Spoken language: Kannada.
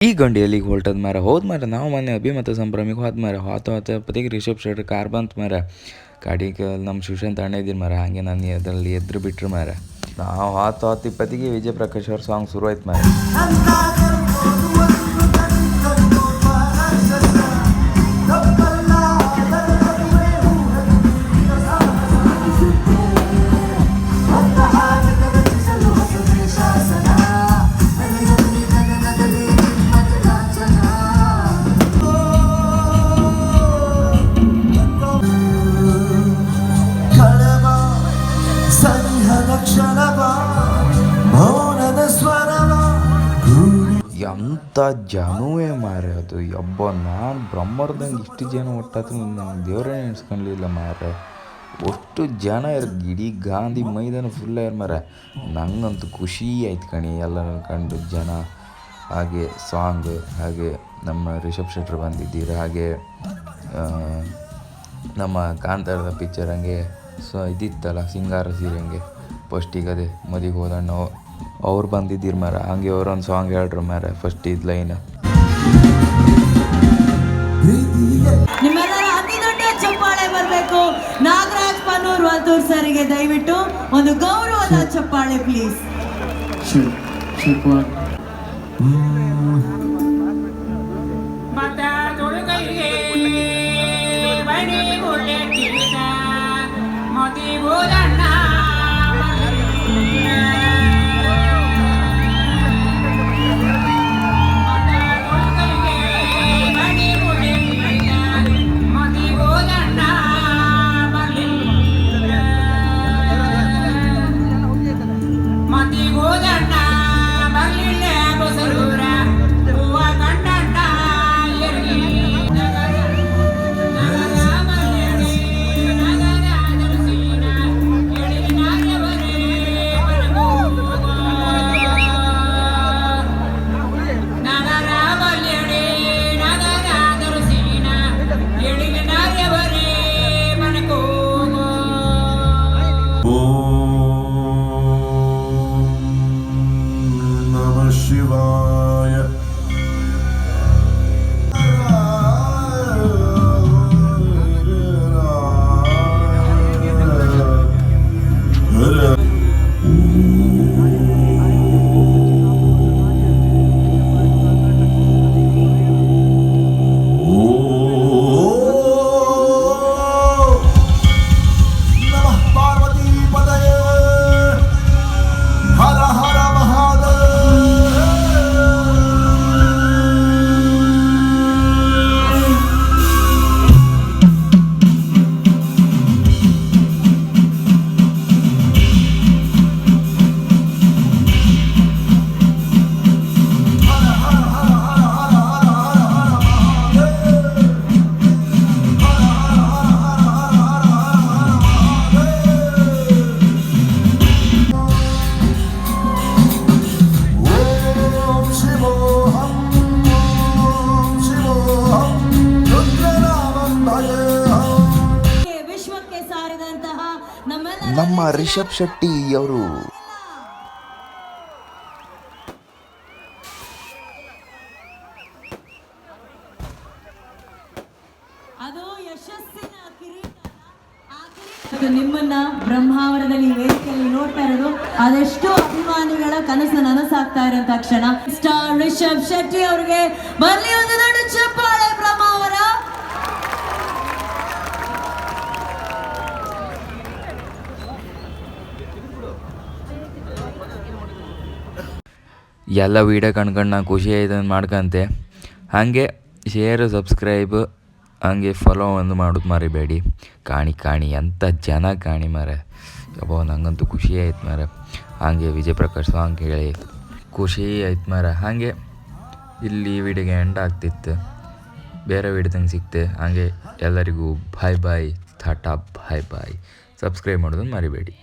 ಈ ಗಂಡಿ ಎಲ್ಲಿಗೆ ಹೊಲ್ಟದ ಮಾರ ಹೋದ್ ಮಾರ ನಾವು ಮೊನ್ನೆ ಅಭಿಮತ ಸಂಭ್ರಮಿಗೆ ಹೋದ ಮಾರ ಹೊತ್ತಿಗೆ ರಿಷಬ್ ಶೆಟ್ಟಿ ಕಾರ್ ಬಂತು ಮಾರ ಗಾಡಿಗೆ ನಮ್ಮ ಶಿವಶಾಂತ್ ಅಣ್ಣ ಇದ್ದೀನಿ ಮಾರ ಹಾಗೆ ನಾನು ಅದರಲ್ಲಿ ಎದ್ರು ಬಿಟ್ರು ಮಾರ ನಾವು ಹೊತ್ತಿಗೆ ವಿಜಯ್ ಪ್ರಕಾಶ್ ಅವ್ರ ಸಾಂಗ್ ಶುರು ಆಯ್ತು ಮಾರ. ಎಂಥ ಜನವೇ ಮಾರೆ ಅದು ಯಬ್ಬ ನಾನು ಬ್ರಹ್ಮರ್ದಂಗೆ ಇಷ್ಟು ಜನ ಒಟ್ಟಾತ್ರ ನಂಗೆ ದೇವರೇ ನೆನೆಸ್ಕೊಳ್ಳಲಿಲ್ಲ ಮಾರೆ. ಅಷ್ಟು ಜನ ಇಡೀ ಗಾಂಧಿ ಮೈದಾನ ಫುಲ್ ಮಾರ. ನಂಗಂತೂ ಖುಷಿ ಆಯ್ತು ಕಣಿ ಎಲ್ಲ ಕಂಡು ಜನ ಹಾಗೆ ಸಾಂಗ್ ಹಾಗೆ ನಮ್ಮ ರಿಷಬ್ ಶೆಟ್ರು ಬಂದಿದ್ದೀರ ಹಾಗೆ ನಮ್ಮ ಕಾಂತಾರದ ಪಿಕ್ಚರ್ ಹಂಗೆ ಇದಿತ್ತಲ್ಲ ಸಿಂಗಾರ ಸೀರೆಂಗೆ ಫಸ್ಟಿಗೆ ಅದೇ ಮದಿಗೆ ಹೋದಣ್ಣ ಅವ್ರು ಬಂದಿದ್ದೀರಿ ಮಾರ ಹಂಗೆ ಅವ್ರೊಂದು ಸಾಂಗ್ ಹೇಳ್ರು ಮಾರ ಫಸ್ಟ್ ಇದು ಲೈನ್. ನಿಮ್ಮೆಲ್ಲರ ಅತಿ ದೊಡ್ಡ ಚಪ್ಪಾಳೆ ಬರಬೇಕು ನಾಗರಾಜ್ ಪನ್ನೂರ್ ವಲ್ತೂರ್ ಸರಿಗೆ ದಯವಿಟ್ಟು ಒಂದು ಗೌರವದ ಚಪ್ಪಾಳೆ ಪ್ಲೀಸ್. ನಮ್ಮ ರಿಷಬ್ ಶೆಟ್ಟಿ ಅವರು ಅದು ಯಶಸ್ಸಿನ ಕಿರೀಟ. ನಿಮ್ಮನ್ನ ಬ್ರಹ್ಮಾವರದಲ್ಲಿ ವೇದಿಕೆಯಲ್ಲಿ ನೋಡ್ತಾ ಇರೋದು ಅದೆಷ್ಟು ಅಭಿಮಾನಿಗಳ ಕನಸು ನನಸಾಗ್ತಾ ಇರೋಂಥ ಕ್ಷಣ. ಸ್ಟಾರ್ ರಿಷಬ್ ಶೆಟ್ಟಿ ಅವ್ರಿಗೆ ಬರಲಿ ಒಂದು ದೊಡ್ಡ ಚಪ್ಪಾಳೆ ಬ್ರಹ್ಮಾವರ. ಎಲ್ಲ ವೀಡಿಯೋ ಕಣ್ಕೊಂಡು ನಾನು ಖುಷಿ ಆಯ್ತು ಮಾಡ್ಕೊಂತೆ ಹಾಗೆ ಶೇರ್ ಸಬ್ಸ್ಕ್ರೈಬ್ ಹಾಗೆ ಫಾಲೋ ಒಂದು ಮಾಡೋದು ಮರಿಬೇಡಿ. ಕಾಣಿ ಎಂಥ ಜನ ಕಾಣಿ ಮಾರ ಯಬ್ಬೋ ನಂಗಂತೂ ಖುಷಿ ಆಯ್ತು ಮಾರ. ಹಾಗೆ ವಿಜಯ್ ಪ್ರಕಾಶ್ ಸಾಂಗ್ ಹೇಳಿ ಖುಷಿ ಆಯ್ತು ಮಾರ. ಹಾಗೆ ಇಲ್ಲಿ ವಿಡಿಯೋಗೆ ಎಂಡ್ ಆಗ್ತಿತ್ತು, ಬೇರೆ ವಿಡಿಯೋದಂಗೆ ಸಿಕ್ತೆ. ಹಾಗೆ ಎಲ್ಲರಿಗೂ ಬಾಯ್ ಟಾಟಾ ಬಾಯ್ ಸಬ್ಸ್ಕ್ರೈಬ್ ಮಾಡೋದನ್ನು ಮರಿಬೇಡಿ.